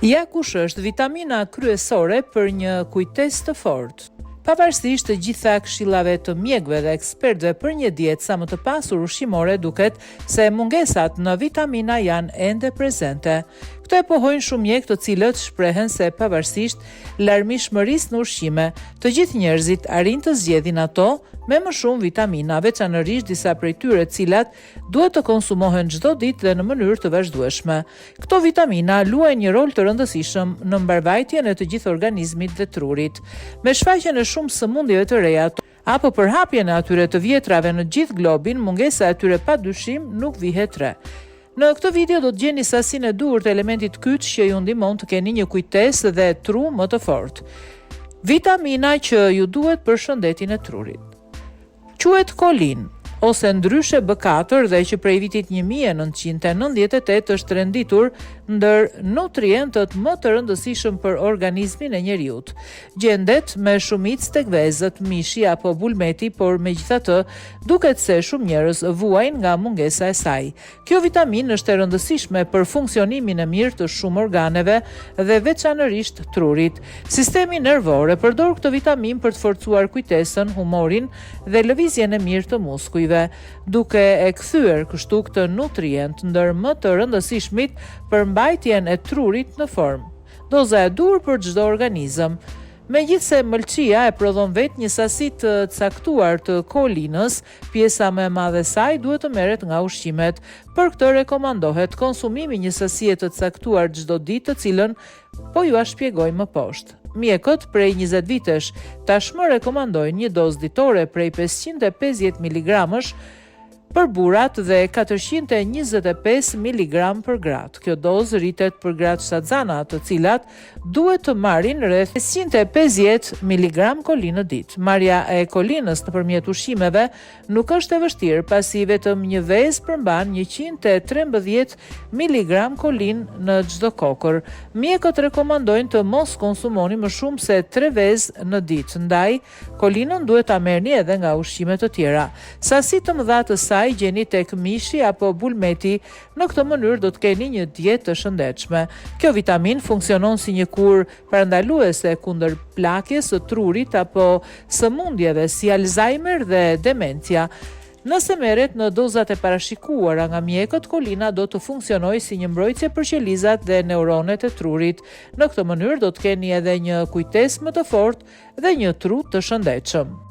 Ja kush është vitamina kryesore për një kujtesë të fortë? Pavarësisht të gjitha këshillave të mjekëve dhe ekspertëve për një dietë sa më të pasur ushqimore, duket se mungesat në vitamina janë ende prezente. Këto e pohojnë shumë mjekë, të cilët shprehen se pavarësisht larmishmërisë në ushqime, të gjithë njerëzit arrin të zgjedhin ato me më shumë vitamina, veçanërisht disa prej tyre të cilat duhet të konsumohen çdo ditë dhe në mënyrë të vazhdueshme. Këto vitamina luajnë një rol të rëndësishëm në mbarvajtjen e të gjithë organizmit dhe trurit. Me shfaqjen e shumë sëmundjeve të reja apo përhapjen e atyre të vjetrave në gjithë globin, mungesa e tyre padyshim nuk vihet re. Në këtë video do të gjeni sasinë e duhur të elementit kyç që ju ndihmon të keni një kujtesë dhe tru më të fortë. Vitamina që ju duhet për shëndetin e trurit. Quhet kolin, ose ndryshe B4 dhe që prej vitit 1998 është renditur ndër nutrientët më të rëndësishëm për organizmin e njeriut. Gjendet me shumicë tek vezët, mishi apo bulmeti, por megjithatë duket se shumë njerëz vuajnë nga mungesa e saj. Kjo vitaminë është e rëndësishme për funksionimin e mirë të shumë organeve dhe veçanërisht trurit. Sistemi nervor e përdor këtë vitaminë për të forcuar kujtesën, humorin dhe lëvizjen e mirë të muskujve, duke e kthyer kështu këtë nutrient ndër më të rëndësishmit për mbajtjen e trurit në formë. Doza e dur për çdo organizëm. Megjithse mëlçia e prodhon vetë një sasi të caktuar të kolinës, pjesa më e madhe e saj duhet të merret nga ushqimet. Për këtë rekomandohet konsumimi një sasie të caktuar çdo ditë, të cilën po ju a shpjegoj më poshtë. Mjekët prej 20 vitesh tashmë rekomandojnë një dozë ditore prej 550 mg për burrat dhe 425 mg për gratë. Kjo dozë rritet për gratë shtatzana, të cilat duhet të marrin rreth 550 mg kolinë në ditë. Marrja e kolinës nëpërmjet ushqimeve nuk është e vështirë, pasi vetëm një vezë përmban 113 mg kolinë në çdo kokër. Mjekët rekomandojnë të mos konsumoni më shumë se 3 vezë në ditë, ndaj kolinën duhet ta merrni edhe nga ushqime të tjera. Sasi të mëdha të saj gjeni tek mishi apo bulmeti. Në këtë mënyrë do të keni një dietë të shëndetshme. Kjo vitamin funksionon si një kur parandaluese kundër plakjes së trurit apo sëmundjeve si Alzheimer dhe demencia. Nëse merret në dozat e parashikuara nga mjekët, kolina do të funksionojë si një mbrojtje për qelizat dhe neuronet e trurit. Në këtë mënyrë do të keni edhe një kujtesë më të fortë dhe një tru të shëndetshëm.